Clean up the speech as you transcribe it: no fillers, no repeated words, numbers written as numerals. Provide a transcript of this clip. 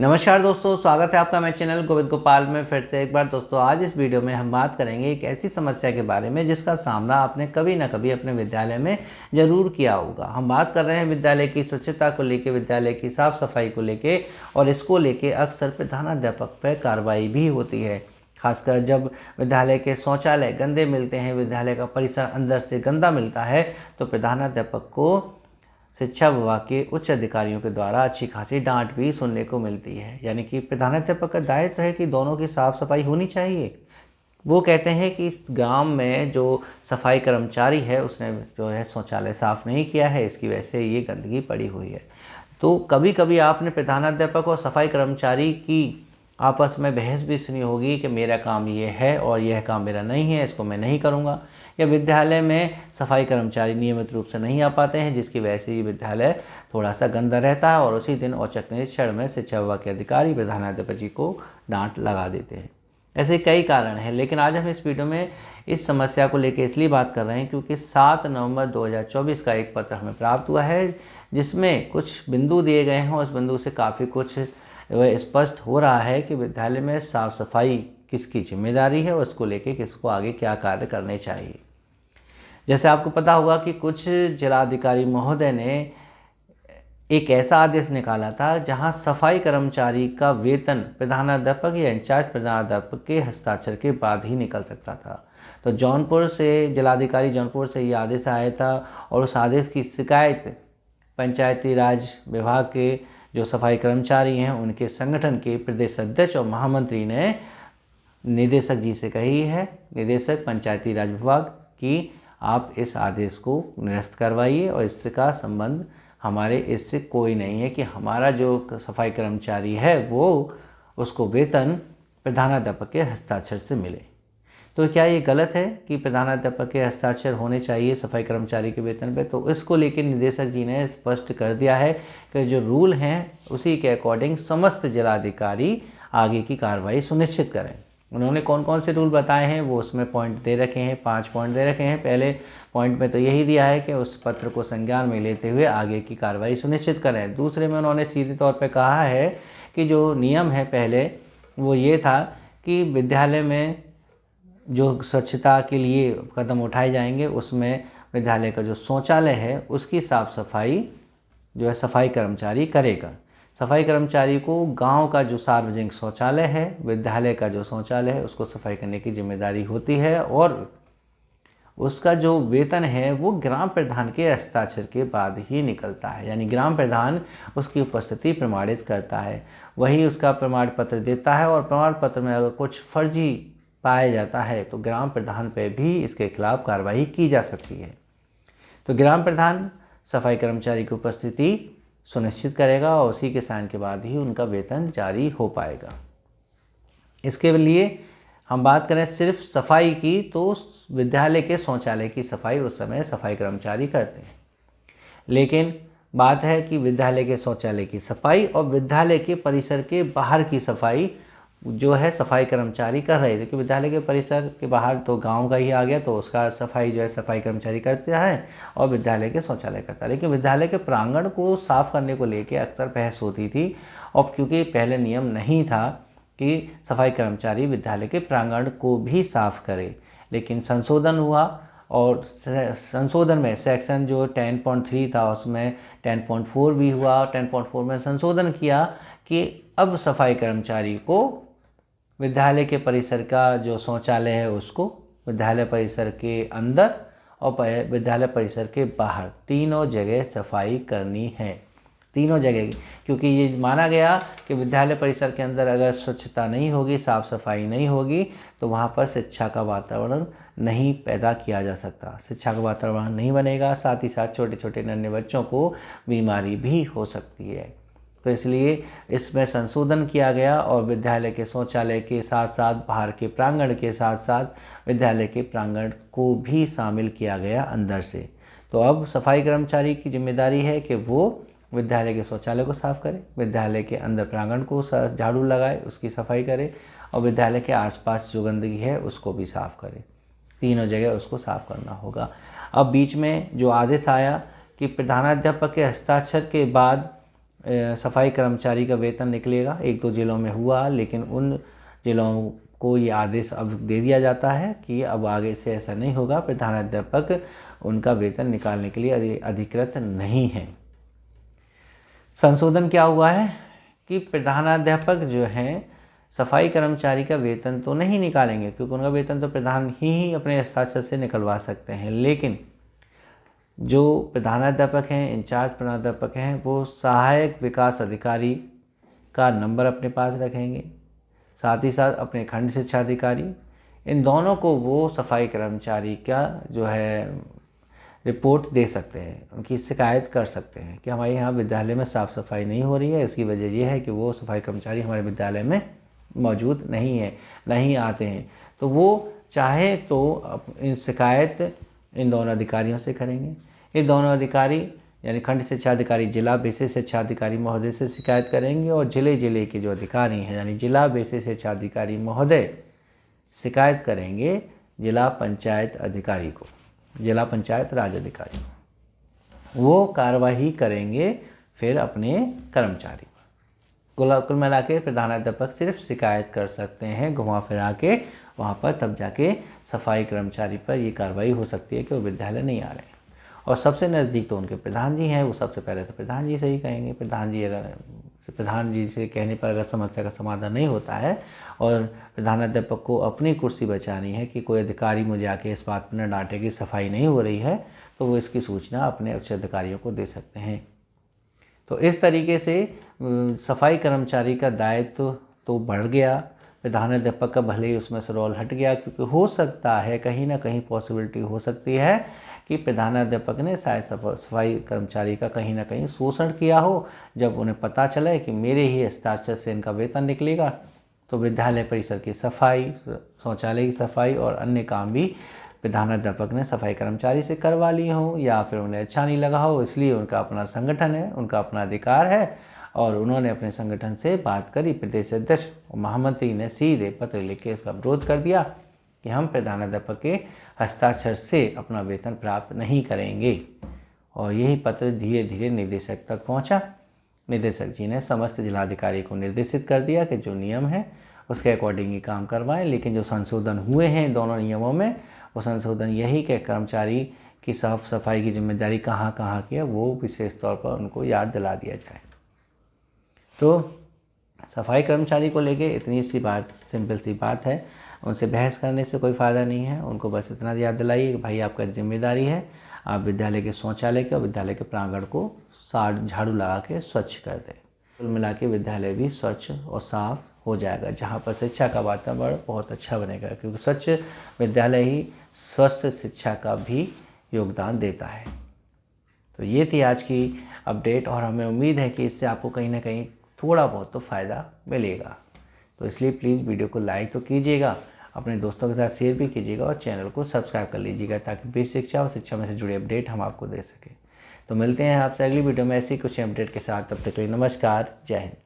नमस्कार दोस्तों, स्वागत है आपका मेरे चैनल गोविंद गोपाल में फिर से एक बार। दोस्तों आज इस वीडियो में हम बात करेंगे एक ऐसी समस्या के बारे में जिसका सामना आपने कभी ना कभी अपने विद्यालय में ज़रूर किया होगा। हम बात कर रहे हैं विद्यालय की स्वच्छता को लेकर, विद्यालय की साफ सफाई को लेकर, और इसको लेकर अक्सर प्रधानाध्यापक पर कार्रवाई भी होती है। खासकर जब विद्यालय के शौचालय गंदे मिलते हैं, विद्यालय का परिसर अंदर से गंदा मिलता है, तो प्रधानाध्यापक को शिक्षा विभाग के उच्च अधिकारियों के द्वारा अच्छी खासी डांट भी सुनने को मिलती है। यानी कि प्रधानाध्यापक का दायित्व है कि दोनों की साफ सफाई होनी चाहिए। वो कहते हैं कि इस गांव में जो सफाई कर्मचारी है उसने जो है शौचालय साफ़ नहीं किया है, इसकी वजह से ये गंदगी पड़ी हुई है। तो कभी कभी आपने प्रधानाध्यापक और सफाई कर्मचारी की आपस में बहस भी सुनी होगी कि मेरा काम ये है और यह काम मेरा नहीं है, इसको मैं नहीं करूँगा। या विद्यालय में सफाई कर्मचारी नियमित रूप से नहीं आ पाते हैं, जिसकी वजह से ये विद्यालय थोड़ा सा गंदा रहता है और उसी दिन औचक निरीक्षण में शिक्षा विभाग के अधिकारी प्रधानाध्यापक जी को डांट लगा देते हैं। ऐसे कई कारण हैं, लेकिन आज हम इस वीडियो में इस समस्या को लेकर इसलिए बात कर रहे हैं क्योंकि 7 नवंबर 2024 का एक पत्र हमें प्राप्त हुआ है जिसमें कुछ बिंदु दिए गए हैं। उस बिंदु से काफ़ी कुछ स्पष्ट हो रहा है कि विद्यालय में साफ सफाई किसकी जिम्मेदारी है और उसको लेके किसको आगे क्या कार्य करने चाहिए। जैसे आपको पता होगा कि कुछ जिलाधिकारी महोदय ने एक ऐसा आदेश निकाला था जहां सफाई कर्मचारी का वेतन प्रधानाध्यापक या इंचार्ज प्रधानाध्यापक के हस्ताक्षर के बाद ही निकल सकता था। तो जौनपुर से जिलाधिकारी जौनपुर से ये आदेश आया था और उस आदेश की शिकायत पंचायती राज विभाग के जो सफाई कर्मचारी हैं उनके संगठन के प्रदेश अध्यक्ष और महामंत्री ने निदेशक जी से कही है, निदेशक पंचायती राज विभाग, कि आप इस आदेश को निरस्त करवाइए और इसका संबंध हमारे इससे कोई नहीं है कि हमारा जो सफाई कर्मचारी है वो उसको वेतन प्रधानाध्यापक के हस्ताक्षर से मिले। तो क्या ये गलत है कि प्रधानाध्यापक के हस्ताक्षर होने चाहिए सफाई कर्मचारी के वेतन पे? तो इसको लेकर निदेशक जी ने स्पष्ट कर दिया है कि जो रूल हैं उसी के अकॉर्डिंग समस्त जिलाधिकारी आगे की कार्रवाई सुनिश्चित करें। उन्होंने कौन कौन से रूल बताए हैं वो उसमें पॉइंट दे रखे हैं, 5 पॉइंट दे रखे हैं। पहले पॉइंट में तो यही दिया है कि उस पत्र को संज्ञान में लेते हुए आगे की कार्रवाई सुनिश्चित करें। दूसरे में उन्होंने सीधे तौर पर कहा है कि जो नियम है पहले वो ये था कि विद्यालय में जो स्वच्छता के लिए कदम उठाए जाएंगे उसमें विद्यालय का जो शौचालय है उसकी साफ़ सफाई जो है सफाई कर्मचारी करेगा। सफाई कर्मचारी को गांव का जो सार्वजनिक शौचालय है, विद्यालय का जो शौचालय है, उसको सफाई करने की जिम्मेदारी होती है और उसका जो वेतन है वो ग्राम प्रधान के हस्ताक्षर के बाद ही निकलता है। यानी ग्राम प्रधान उसकी उपस्थिति प्रमाणित करता है, वही उसका प्रमाण पत्र देता है और प्रमाण पत्र में अगर कुछ फर्जी पाया जाता है तो ग्राम प्रधान पर भी इसके खिलाफ कार्रवाई की जा सकती है। तो ग्राम प्रधान सफाई कर्मचारी की उपस्थिति सुनिश्चित करेगा और उसी के साइन के बाद ही उनका वेतन जारी हो पाएगा। इसके लिए हम बात करें सिर्फ सफाई की, तो विद्यालय के शौचालय की सफाई उस समय सफाई कर्मचारी करते हैं। लेकिन बात है कि विद्यालय के शौचालय की सफाई और विद्यालय के परिसर के बाहर की सफाई जो है सफाई कर्मचारी कर रहे थे। कि विद्यालय के परिसर के बाहर तो गांव का ही आ गया, तो उसका सफाई जो है सफाई कर्मचारी करता है और विद्यालय के शौचालय करता है। लेकिन विद्यालय के प्रांगण को साफ़ करने को लेकर अक्सर बहस होती थी, और क्योंकि पहले नियम नहीं था कि सफाई कर्मचारी विद्यालय के प्रांगण को भी साफ़ करे, लेकिन संशोधन हुआ और संशोधन में सेक्शन जो 10.3 था उसमें 10.4 भी हुआ और 10.4 में संशोधन किया कि अब सफाई कर्मचारी को विद्यालय के परिसर का जो शौचालय है उसको विद्यालय परिसर के अंदर और विद्यालय परिसर के बाहर तीनों जगह सफाई करनी है। तीनों जगह की, क्योंकि ये माना गया कि विद्यालय परिसर के अंदर अगर स्वच्छता नहीं होगी, साफ़ सफाई नहीं होगी, तो वहाँ पर शिक्षा का वातावरण नहीं पैदा किया जा सकता। शिक्षा का वातावरण नहीं बनेगा, साथ ही साथ छोटे छोटे नन्हे बच्चों को बीमारी भी हो सकती है। तो इसलिए इसमें संशोधन किया गया और विद्यालय के शौचालय के साथ साथ बाहर के प्रांगण के साथ साथ विद्यालय के प्रांगण को भी शामिल किया गया अंदर से। तो अब सफाई कर्मचारी की जिम्मेदारी है कि वो विद्यालय के शौचालय को साफ़ करे, विद्यालय के अंदर प्रांगण को झाड़ू लगाए, उसकी सफाई करे और विद्यालय के आसपास जो गंदगी है उसको भी साफ़ करे। तीनों जगह उसको साफ़ करना होगा। अब बीच में जो आदेश आया कि प्रधानाध्यापक के हस्ताक्षर के बाद सफाई कर्मचारी का वेतन निकलेगा। 1-2 जिलों में हुआ, लेकिन उन जिलों को ये आदेश अब दे दिया जाता है कि अब आगे से ऐसा नहीं होगा। प्रधानाध्यापक उनका वेतन निकालने के लिए अधिकृत नहीं है। संशोधन क्या हुआ है कि प्रधानाध्यापक जो हैं सफाई कर्मचारी का वेतन तो नहीं निकालेंगे, क्योंकि उनका वेतन तो प्रधान ही अपने हस्ताक्षर से निकलवा सकते हैं, लेकिन जो प्रधानाध्यापक हैं, इंचार्ज प्रधानाध्यापक हैं, वो सहायक विकास अधिकारी का नंबर अपने पास रखेंगे, साथ ही साथ अपने खंड शिक्षा अधिकारी, इन दोनों को वो सफाई कर्मचारी का जो है रिपोर्ट दे सकते हैं, उनकी शिकायत कर सकते हैं कि हमारे यहाँ विद्यालय में साफ़ सफाई नहीं हो रही है। इसकी वजह यह है कि वो सफाई कर्मचारी हमारे विद्यालय में मौजूद नहीं है, नहीं आते हैं। तो वो चाहे तो इन शिकायत इन दोनों अधिकारियों से करेंगे। ये दोनों अधिकारी यानी खंड शिक्षा अधिकारी जिला विशेष शिक्षा अधिकारी महोदय से शिकायत करेंगे, और जिले के जो अधिकारी हैं यानी जिला विशेष शिक्षा अधिकारी महोदय शिकायत करेंगे जिला पंचायत अधिकारी को, जिला पंचायत राज अधिकारी को। वो कार्रवाई करेंगे फिर अपने कर्मचारी पर। कुल मिला के प्रधानाध्यापक सिर्फ शिकायत कर सकते हैं घुमा फिरा के वहाँ पर, तब जाके सफाई कर्मचारी पर ये कार्रवाई हो सकती है कि वो विद्यालय नहीं आ रहे हैं। और सबसे नज़दीक तो उनके प्रधान जी हैं, वो सबसे पहले तो प्रधान जी से ही कहेंगे। प्रधान जी से कहने पर अगर समस्या का समाधान नहीं होता है और प्रधानाध्यापक को अपनी कुर्सी बचानी है कि कोई अधिकारी मुझे आके इस बात पर न डांटे कि सफाई नहीं हो रही है, तो वो इसकी सूचना अपने उच्च अधिकारियों को दे सकते हैं। तो इस तरीके से सफाई कर्मचारी का दायित्व तो बढ़ गया। प्रधानाध्यापक का भले ही उसमें से रोल हट गया, क्योंकि हो सकता है कहीं ना कहीं पॉसिबिलिटी हो सकती है कि प्रधानाध्यापक ने शायद सफाई कर्मचारी का कहीं ना कहीं शोषण किया हो। जब उन्हें पता चला कि मेरे ही हस्ताक्षर से इनका वेतन निकलेगा, तो विद्यालय परिसर की सफाई, शौचालय की सफाई और अन्य काम भी प्रधानाध्यापक ने सफाई कर्मचारी से करवा लिए हों, या फिर उन्हें अच्छा नहीं लगा हो, इसलिए उनका अपना संगठन है, उनका अपना अधिकार है, और उन्होंने अपने संगठन से बात करी। प्रदेश अध्यक्ष और महामंत्री ने सीधे पत्र लिख के इसका विरोध कर दिया कि हम प्रधानाध्यापक के हस्ताक्षर से अपना वेतन प्राप्त नहीं करेंगे। और यही पत्र धीरे धीरे निदेशक तक पहुंचा। निदेशक जी ने समस्त जिलाधिकारी को निर्देशित कर दिया कि जो नियम है उसके अकॉर्डिंग ही काम करवाएं, लेकिन जो संशोधन हुए हैं दोनों नियमों में, वो संशोधन यही कि कर्मचारी की साफ सफाई की जिम्मेदारी कहाँ कहाँ की है वो विशेष तौर पर उनको याद दिला दिया जाए। तो सफाई कर्मचारी को लेके इतनी सी बात, सिंपल सी बात है, उनसे बहस करने से कोई फ़ायदा नहीं है। उनको बस इतना याद दिलाइए कि भाई आपका जिम्मेदारी है, आप विद्यालय के शौचालय के और विद्यालय के प्रांगण को झाड़ू लगा के स्वच्छ कर दें। कुल मिला के विद्यालय भी स्वच्छ और साफ हो जाएगा, जहाँ पर शिक्षा का वातावरण बहुत अच्छा बनेगा, क्योंकि स्वच्छ विद्यालय ही स्वस्थ शिक्षा का भी योगदान देता है। तो ये थी आज की अपडेट, और हमें उम्मीद है कि इससे आपको कहीं ना कहीं थोड़ा बहुत तो फ़ायदा मिलेगा। तो इसलिए प्लीज़ वीडियो को लाइक तो कीजिएगा, अपने दोस्तों के साथ शेयर भी कीजिएगा, और चैनल को सब्सक्राइब कर लीजिएगा, ताकि बेसिक शिक्षा और शिक्षा में से जुड़े अपडेट हम आपको दे सकें। तो मिलते हैं आपसे अगली वीडियो में ऐसी कुछ अपडेट के साथ। तब तक के लिए नमस्कार, जय हिंद।